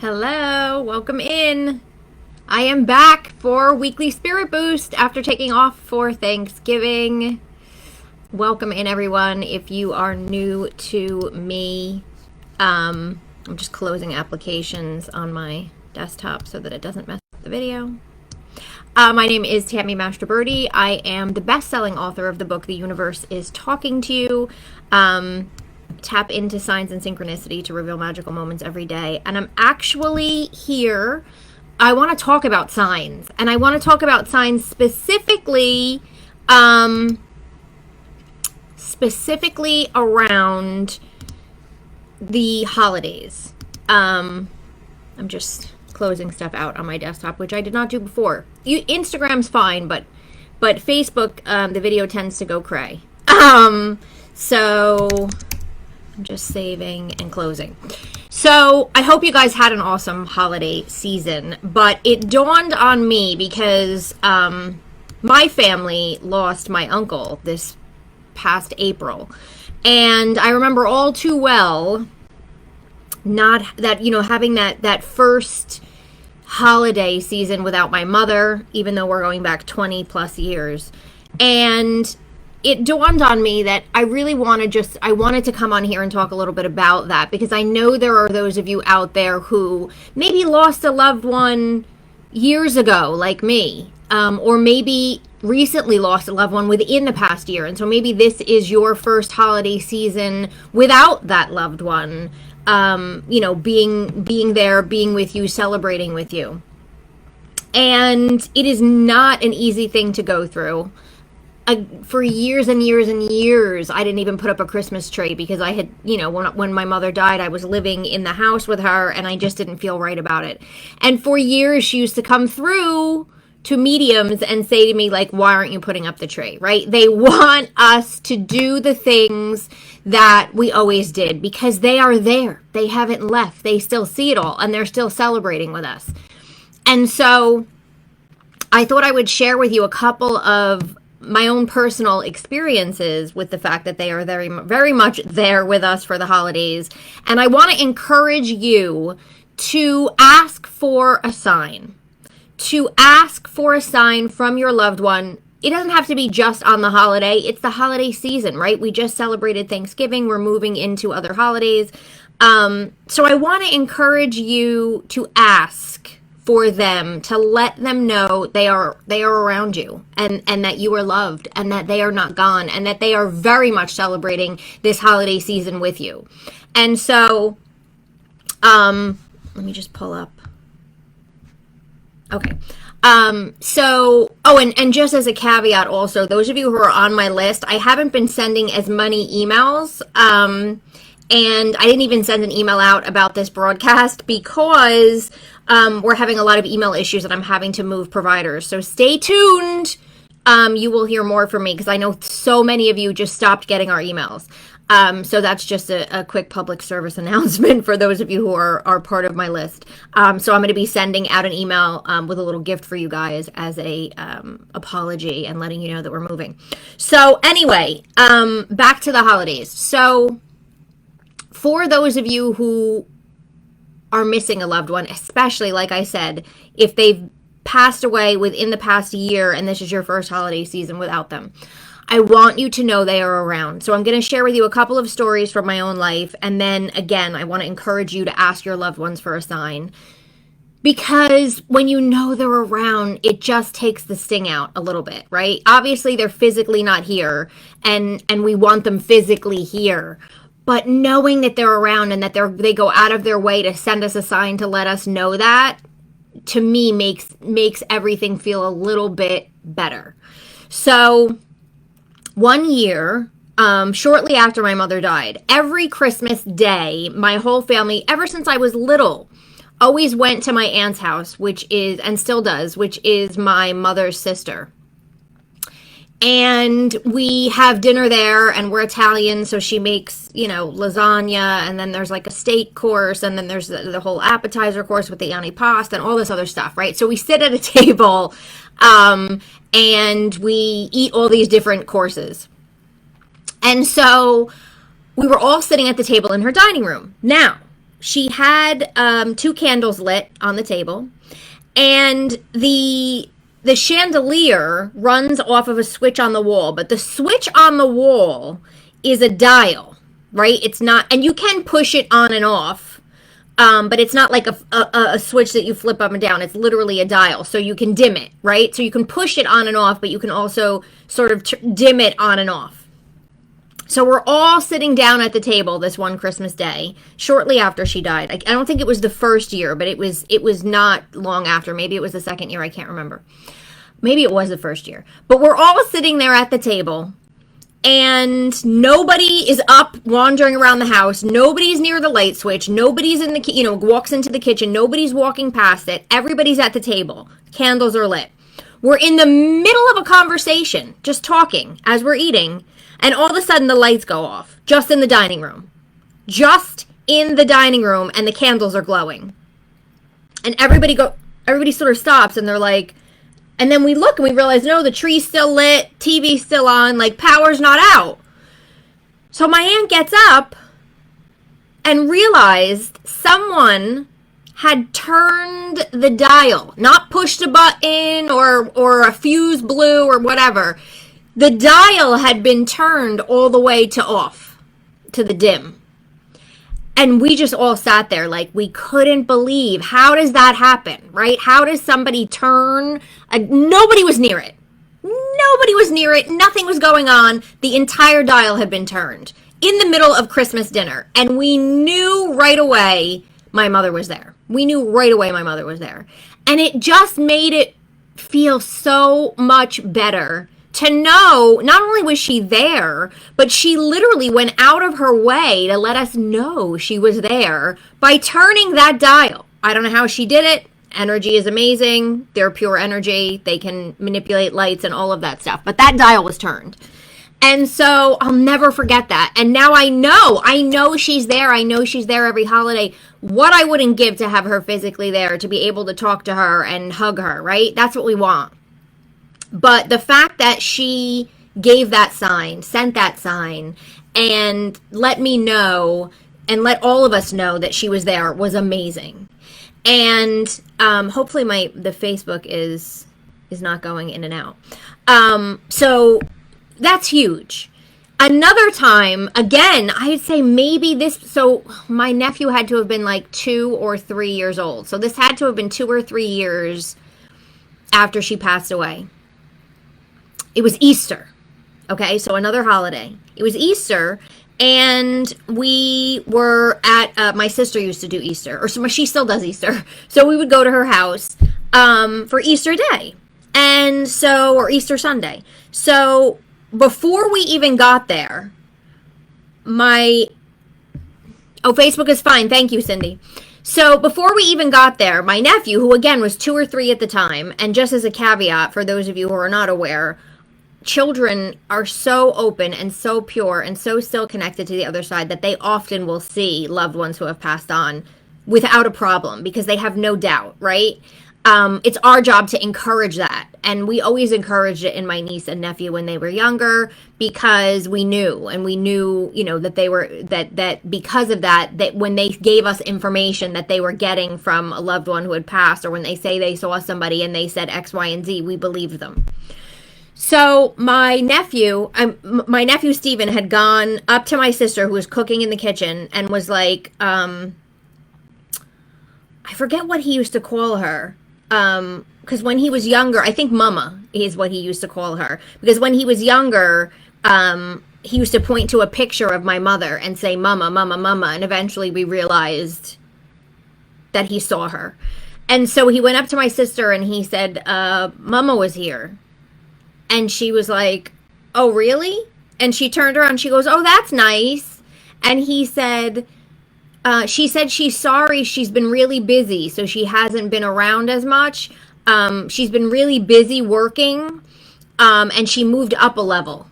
Hello, welcome in. I am back for weekly spirit boost after taking off for Thanksgiving. Welcome in, everyone. If you are new to me, I'm just closing applications on my desktop so that it doesn't mess up the video. My name is Tammy Mastroberte. I am the best-selling author of the book The Universe is Talking to You. Tap into signs and synchronicity to reveal magical moments every day. And I'm actually here. I want to talk about signs, and I want to talk about signs specifically around the holidays. I'm just closing stuff out on my desktop, which I did not do before. Instagram's fine, but Facebook, the video tends to go cray. So I'm just saving and closing. So I hope you guys had an awesome holiday season, but it dawned on me because my family lost my uncle this past April. And I remember all too well having that first holiday season without my mother, even though we're going back 20 plus years. And it dawned on me that I really wanted to come on here and talk a little bit about that, because I know there are those of you out there who maybe lost a loved one years ago, like me, or maybe recently lost a loved one within the past year. And so maybe this is your first holiday season without that loved one, being there, being with you, celebrating with you. And it is not an easy thing to go through. For years and years and years, I didn't even put up a Christmas tree because I had, when my mother died, I was living in the house with her and I just didn't feel right about it. And for years, she used to come through to mediums and say to me, like, why aren't you putting up the tree, right? They want us to do the things that we always did because they are there. They haven't left. They still see it all and they're still celebrating with us. And so I thought I would share with you a couple of my own personal experiences with the fact that they are very, very much there with us for the holidays. And I want to encourage you to ask for a sign. To ask for a sign from your loved one. It doesn't have to be just on the holiday. It's the holiday season, right? We just celebrated Thanksgiving. We're moving into other holidays. So I want to encourage you to ask for them, to let them know they are around you and that you are loved and that they are not gone and that they are very much celebrating this holiday season with you. And so, let me just pull up. Okay. And just as a caveat also, those of you who are on my list, I haven't been sending as many emails, and I didn't even send an email out about this broadcast because we're having a lot of email issues and I'm having to move providers. So stay tuned. You will hear more from me because I know so many of you just stopped getting our emails. So that's just a quick public service announcement for those of you who are part of my list. So I'm going to be sending out an email with a little gift for you guys as a apology and letting you know that we're moving. So anyway, back to the holidays. So for those of you who are missing a loved one, especially, like I said, if they've passed away within the past year and this is your first holiday season without them, I want you to know they are around. So I'm going to share with you a couple of stories from my own life. And then again, I want to encourage you to ask your loved ones for a sign, because when you know they're around, it just takes the sting out a little bit, right? Obviously, they're physically not here and we want them physically here. But knowing that they're around and that they go out of their way to send us a sign to let us know that, to me, makes everything feel a little bit better. So one year, shortly after my mother died, every Christmas day, my whole family, ever since I was little, always went to my aunt's house, which is, and still does, which is my mother's sister. And we have dinner there, and we're Italian, so she makes, lasagna, and then there's like a steak course, and then there's the whole appetizer course with the antipasto and all this other stuff, right? So we sit at a table, and we eat all these different courses. And so we were all sitting at the table in her dining room. Now, she had 2 candles lit on the table, and the chandelier runs off of a switch on the wall, but the switch on the wall is a dial, right? It's not, and you can push it on and off, but it's not like a switch that you flip up and down. It's literally a dial, so you can dim it, right? So you can push it on and off, but you can also sort of dim it on and off. So we're all sitting down at the table this one Christmas day, shortly after she died. I don't think it was the first year, but it was not long after. Maybe it was the second year. I can't remember. Maybe it was the first year. But we're all sitting there at the table, and nobody is up wandering around the house. Nobody's near the light switch. Nobody's in the, walks into the kitchen. Nobody's walking past it. Everybody's at the table. Candles are lit. We're in the middle of a conversation, just talking as we're eating. And all of a sudden, the lights go off, just in the dining room. Just in the dining room, and the candles are glowing. And everybody sort of stops, and they're like, and then we look, and we realize, no, the tree's still lit, TV's still on, like, power's not out. So my aunt gets up and realized someone had turned the dial, not pushed a button or a fuse blew or whatever. The dial had been turned all the way to off, to the dim. And we just all sat there like we couldn't believe, how does that happen, right? How does somebody turn? Nobody was near it. Nobody was near it. Nothing was going on. The entire dial had been turned in the middle of Christmas dinner. And we knew right away my mother was there. We knew right away my mother was there. And it just made it feel so much better to know not only was she there, but she literally went out of her way to let us know she was there by turning that dial. I don't know how she did it. Energy is amazing. They're pure energy. They can manipulate lights and all of that stuff. But that dial was turned. And so I'll never forget that. And now I know she's there. I know she's there every holiday. What I wouldn't give to have her physically there, to be able to talk to her and hug her, right? That's what we want. But the fact that she gave that sign, sent that sign, and let me know and let all of us know that she was there was amazing. And hopefully the Facebook is not going in and out. So that's huge. Another time, again, I'd say maybe so my nephew had to have been like 2 or 3 years old. So this had to have been 2 or 3 years after she passed away. It was Easter, okay? So another holiday. It was Easter, and we were at, my sister used to do Easter, or she still does Easter. So we would go to her house for Easter Day, or Easter Sunday. So before we even got there, Facebook is fine. Thank you, Cindy. So before we even got there, my nephew, who again was 2 or 3 at the time, and just as a caveat for those of you who are not aware, children are so open and so pure and so still connected to the other side that they often will see loved ones who have passed on without a problem because they have no doubt, right? It's our job to encourage that. And we always encouraged it in my niece and nephew when they were younger because we knew, that they were, that because of that, that when they gave us information that they were getting from a loved one who had passed, or when they say they saw somebody and they said X, Y, and Z, we believed them. So my nephew Stephen had gone up to my sister who was cooking in the kitchen and was like, I forget what he used to call her. Because when he was younger, I think Mama is what he used to call her. Because when he was younger, he used to point to a picture of my mother and say, Mama, Mama, Mama. And eventually we realized that he saw her. And so he went up to my sister and he said, Mama was here. And she was like, oh, really? And she turned around and she goes, oh, that's nice. And he said, she said she's sorry. She's been really busy, so she hasn't been around as much. She's been really busy working, and she moved up a level.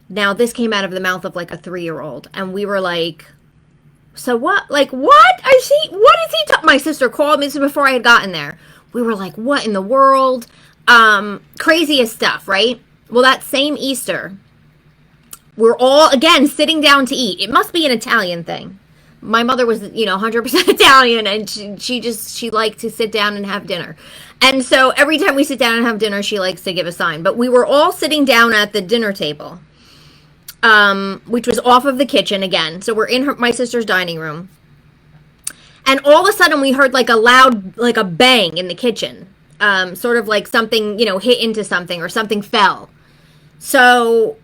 Now, this came out of the mouth of like a 3-year-old, and we were like, so what? Like, what? What is he my sister called me. This is before I had gotten there. We were like, what in the world? Craziest stuff, right? Well, that same Easter, we're all, again, sitting down to eat. It must be an Italian thing. My mother was, 100% Italian, and she liked to sit down and have dinner. And so every time we sit down and have dinner, she likes to give a sign. But we were all sitting down at the dinner table, which was off of the kitchen again. So we're in my sister's dining room. And all of a sudden we heard like a bang in the kitchen. Sort of like something, hit into something or something fell. So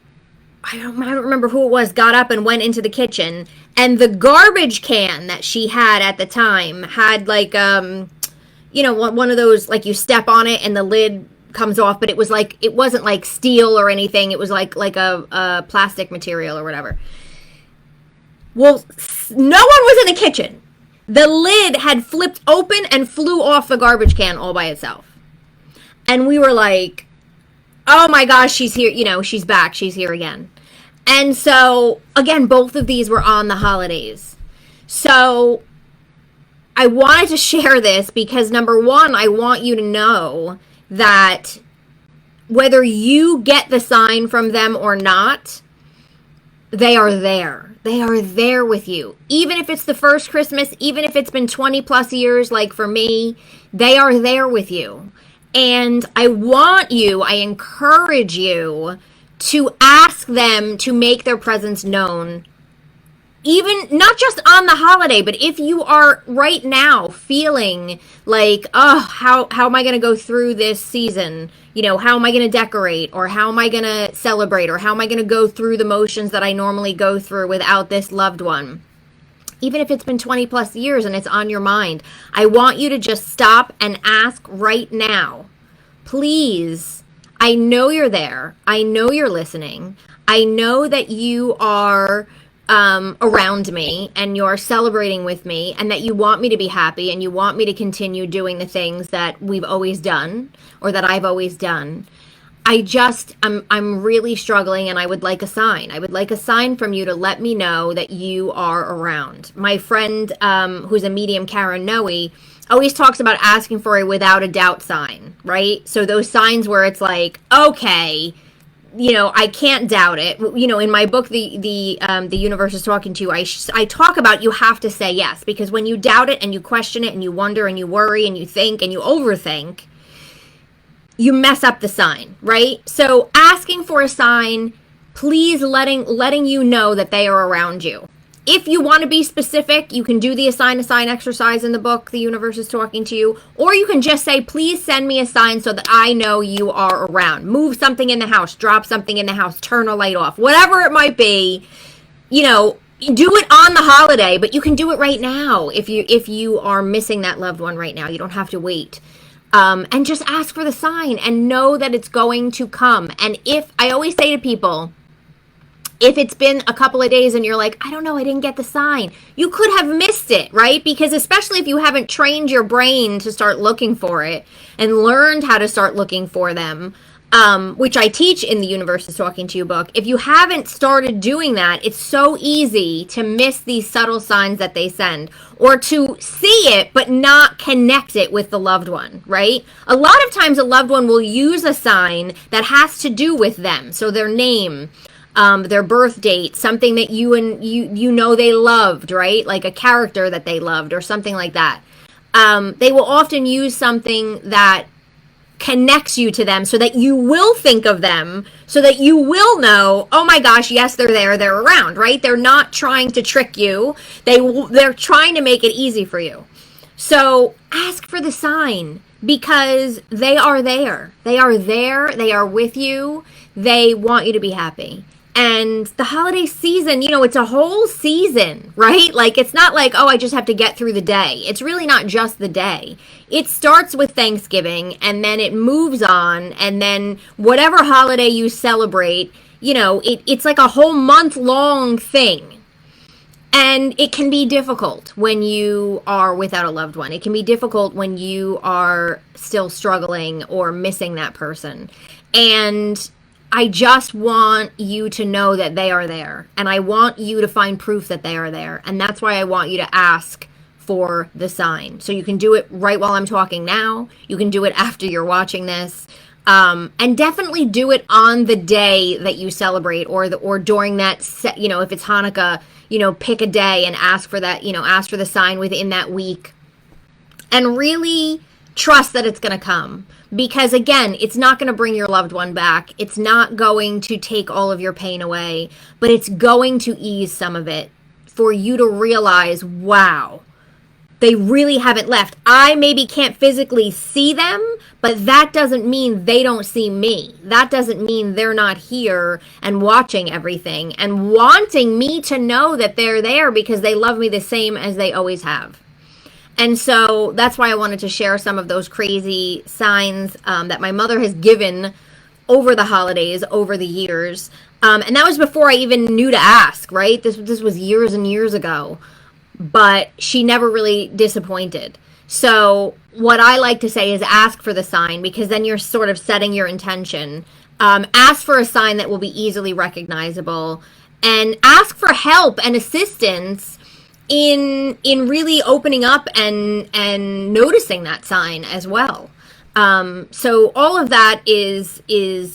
I don't remember who it was, got up and went into the kitchen, and the garbage can that she had at the time had like, one of those, like you step on it and the lid comes off, but it wasn't like steel or anything. It was like a plastic material or whatever. Well, no one was in the kitchen. The lid had flipped open and flew off the garbage can all by itself. And we were like, oh my gosh, she's here. She's back. She's here again. And so, again, both of these were on the holidays. So I wanted to share this because, number one, I want you to know that whether you get the sign from them or not, they are there. They are there with you. Even if it's the first Christmas, even if it's been 20 plus years, like for me, they are there with you. And I encourage you to ask them to make their presence known, even not just on the holiday, but if you are right now feeling like, oh, how am I going to go through this season? How am I going to decorate, or how am I going to celebrate, or how am I going to go through the motions that I normally go through without this loved one? Even if it's been 20 plus years and it's on your mind, I want you to just stop and ask right now. Please, I know you're there. I know you're listening. I know that you are around me and you're celebrating with me, and that you want me to be happy and you want me to continue doing the things that we've always done, or that I've always done. I'm really struggling, and I would like a sign. I would like a sign from you to let me know that you are around. My friend, who's a medium, Karen Noe, always talks about asking for a without a doubt sign, right? So those signs where it's like, okay, I can't doubt it. In my book, the universe is talking to you, I talk about you have to say yes, because when you doubt it and you question it and you wonder and you worry and you think and you overthink, you mess up the sign, right? So asking for a sign, please letting you know that they are around you. If you want to be specific, you can do the assign a sign exercise in the book, The Universe is Talking to You, or you can just say, please send me a sign so that I know you are around. Move something in the house, drop something in the house, turn a light off, whatever it might be. Do it on the holiday, but you can do it right now if you are missing that loved one right now. You don't have to wait. And just ask for the sign and know that it's going to come. And I always say to people, if it's been a couple of days and you're like, I don't know, I didn't get the sign, you could have missed it, right? Because especially if you haven't trained your brain to start looking for it and learned how to start looking for them, which I teach in the Universe is Talking to You book, if you haven't started doing that, it's so easy to miss these subtle signs that they send, or to see it but not connect it with the loved one, right? A lot of times a loved one will use a sign that has to do with them. So their name, their birth date, something that you know they loved, right? Like a character that they loved or something like that. They will often use something that connects you to them so that you will think of them, so that you will know, oh my gosh, yes, they're there, they're around, right? They're not trying to trick you. They're trying to make it easy for you. So ask for the sign, because they are there. They are there. They are with you. They want you to be happy. And the holiday season, it's a whole season, right? Like, it's not like, oh, I just have to get through the day. It's really not just the day. It starts with Thanksgiving, and then it moves on, and then whatever holiday you celebrate, it's like a whole month-long thing. And it can be difficult when you are without a loved one. It can be difficult when you are still struggling or missing that person. And I just want you to know that they are there, and I want you to find proof that they are there. And that's why I want you to ask for the sign. So you can do it right while I'm talking now. You can do it after you're watching this. And definitely do it on the day that you celebrate, or during that if it's Hanukkah, pick a day and ask for that, ask for the sign within that week, and really trust that it's going to come. Because again, it's not going to bring your loved one back. It's not going to take all of your pain away, but it's going to ease some of it for you to realize, wow, they really haven't left. I maybe can't physically see them, but that doesn't mean they don't see me. That doesn't mean they're not here and watching everything and wanting me to know that they're there because they love me the same as they always have. And so that's why I wanted to share some of those crazy signs that my mother has given over the holidays, over the years. And that was before I even knew to ask, right? This was years and years ago. But she never really disappointed. So what I like to say is ask for the sign, because then you're sort of setting your intention. Ask for a sign that will be easily recognizable, and ask for help and assistance in really opening up and noticing that sign as well. So all of that is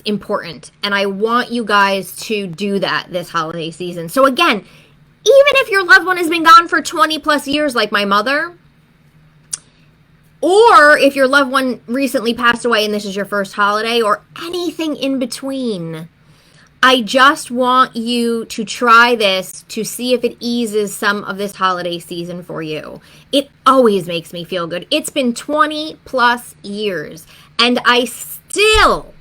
important, and I want you guys to do that this holiday season. So again, even if your loved one has been gone for 20 plus years, like my mother, or if your loved one recently passed away and this is your first holiday, or anything in between, I just want you to try this to see if it eases some of this holiday season for you. It always makes me feel good. It's been 20 plus years, and I still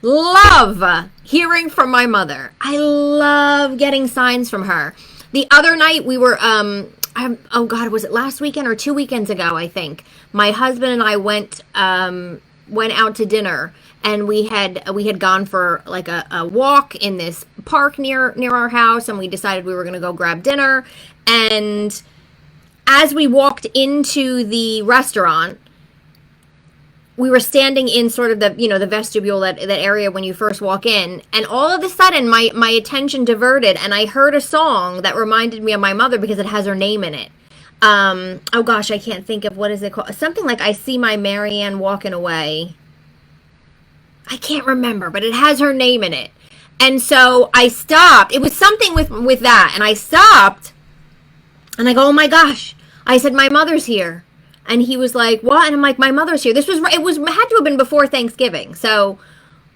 love hearing from my mother. I love getting signs from her. The other night we were, oh God, was it last weekend or 2 weekends ago, I think? My husband and I went out to dinner, and we had gone for like a walk in this park near our house, and we decided we were going to go grab dinner. And as we walked into the restaurant, we were standing in sort of the vestibule, that area when you first walk in, and all of a sudden my attention diverted, and I heard a song that reminded me of my mother because it has her name in it. Oh gosh, I can't think of, what is it called? Something like I See My Marianne Walking Away. I can't remember, but it has her name in it. And so I stopped. It was something with that, and I stopped, and I go, oh my gosh. I said, my mother's here. And he was like, what? And I'm like, my mother's here. It had to have been before Thanksgiving. So,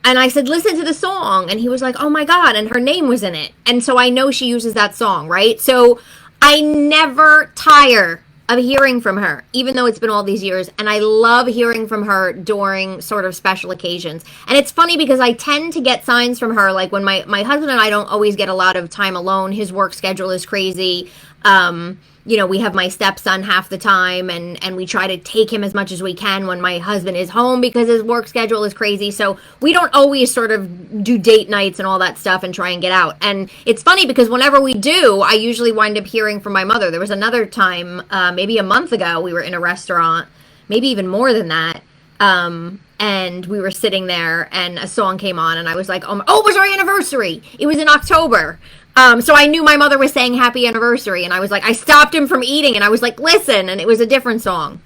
and I said, listen to the song. And he was like, oh my God. And her name was in it. And so I know she uses that song, right? So I never tire of hearing from her, even though it's been all these years. And I love hearing from her during sort of special occasions. And it's funny because I tend to get signs from her, like when my husband and I don't always get a lot of time alone. His work schedule is crazy. We have my stepson half the time, and we try to take him as much as we can when my husband is home because his work schedule is crazy. So we don't always sort of do date nights and all that stuff and try and get out. And it's funny because whenever we do, I usually wind up hearing from my mother. There was another time, maybe a month ago, we were in a restaurant, maybe even more than that. And we were sitting there, and a song came on, and I was like, oh, it was our anniversary. It was in October. So I knew my mother was saying happy anniversary, and I was like, I stopped him from eating, and I was like, listen, and it was a different song.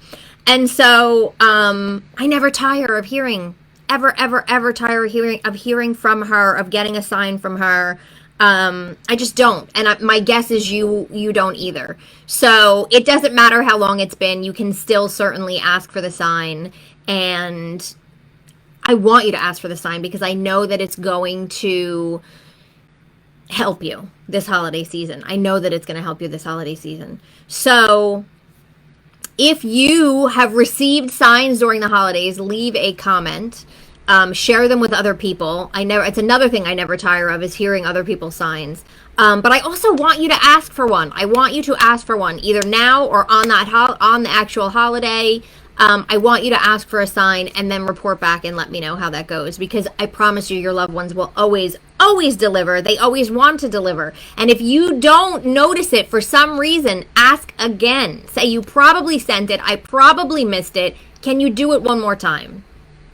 And so, I never tire of hearing, ever tire of hearing from her, of getting a sign from her. I just don't. And my guess is you don't either. So it doesn't matter how long it's been, you can still certainly ask for the sign. And I want you to ask for the sign because I know that it's going to help you this holiday season. I know that it's going to help you this holiday season. So if you have received signs during the holidays, leave a comment. Share them with other people. It's another thing I never tire of, is hearing other people's signs. But I also want you to ask for one. I want you to ask for one, either now or on the actual holiday. I want you to ask for a sign and then report back and let me know how that goes, because I promise you, your loved ones will always deliver. They always want to deliver. And if you don't notice it for some reason, ask again. Say, you probably sent it. I probably missed it. Can you do it one more time?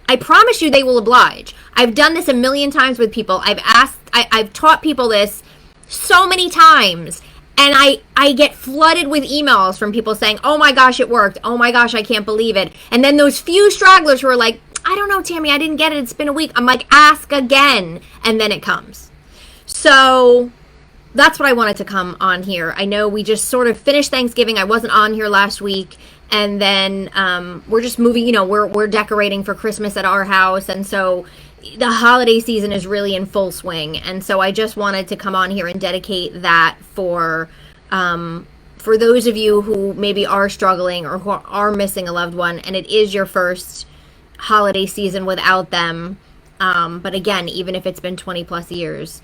I promise you they will oblige. I've done this a million times with people. I've taught people this so many times. And I get flooded with emails from people saying, oh my gosh, it worked. Oh my gosh, I can't believe it. And then those few stragglers who are like, I I don't know, Tammy, I didn't get it. It's been a week. I'm like, ask again. And then it comes. So that's what I wanted to come on here. I know we just sort of finished Thanksgiving. I wasn't on here last week. And then we're just moving, you know, we're decorating for Christmas at our house. And so the holiday season is really in full swing. And so I just wanted to come on here and dedicate that for those of you who maybe are struggling or who are missing a loved one, and it is your first holiday season without them. But again, even if it's been 20 plus years,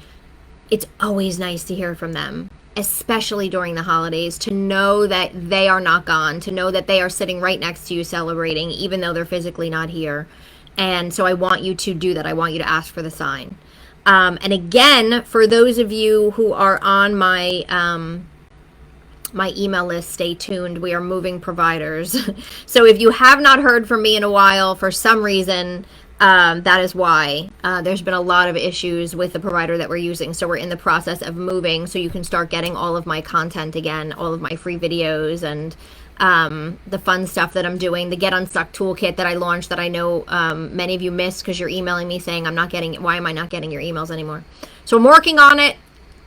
it's always nice to hear from them, especially during the holidays, to know that they are not gone, to know that they are sitting right next to you celebrating, even though they're physically not here. And so I want you to do that. I want you to ask for the sign. And again, for those of you who are on my my email list, stay tuned. We are moving providers. So if you have not heard from me in a while, for some reason, that is why. There's been a lot of issues with the provider that we're using. So we're in the process of moving so you can start getting all of my content again, all of my free videos and the fun stuff that I'm doing, the Get Unstuck toolkit that I launched that I know many of you missed because you're emailing me saying why am I not getting your emails anymore? So I'm working on it,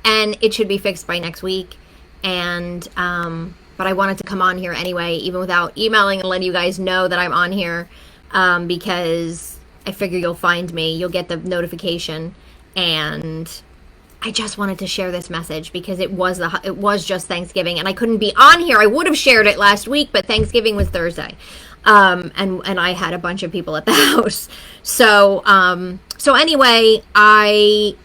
and it should be fixed by next week. And but I wanted to come on here anyway, even without emailing, and let you guys know that I'm on here, because I figure you'll find me, you'll get the notification, and I just wanted to share this message because it was just Thanksgiving, and I couldn't be on here. I would have shared it last week, but Thanksgiving was Thursday, and I had a bunch of people at the house. So anyway, I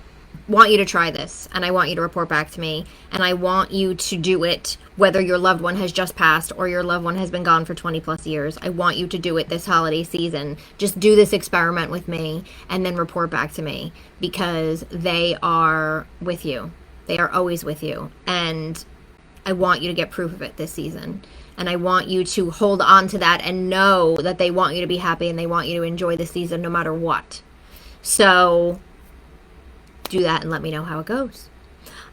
want you to try this, and I want you to report back to me, and I want you to do it whether your loved one has just passed or your loved one has been gone for 20 plus years. I want you to do it this holiday season. Just do this experiment with me and then report back to me, because they are with you. They are always with you, and I want you to get proof of it this season. And I want you to hold on to that and know that they want you to be happy and they want you to enjoy the season no matter what. So do that and let me know how it goes.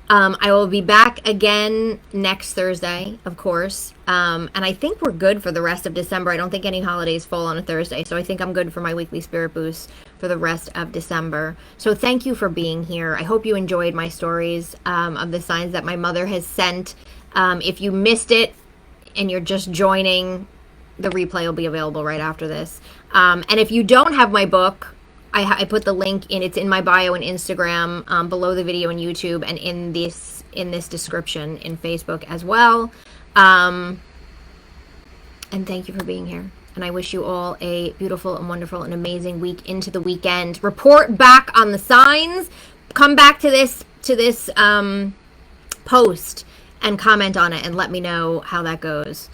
I will be back again next Thursday, of course. And I think we're good for the rest of December. I don't think any holidays fall on a Thursday, so I think I'm good for my weekly spirit boost for the rest of December. So thank you for being here. I hope you enjoyed my stories of the signs that my mother has sent. If you missed it and you're just joining, the replay will be available right after this. And if you don't have my book, I put the link in. It's in my bio and Instagram, below the video and YouTube, and in this description in Facebook as well. And thank you for being here. And I wish you all a beautiful and wonderful and amazing week into the weekend. Report back on the signs. Come back to this post and comment on it and let me know how that goes.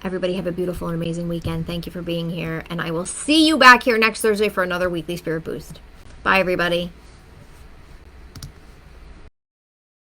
Everybody have a beautiful and amazing weekend. Thank you for being here. And I will see you back here next Thursday for another weekly spirit boost. Bye, everybody.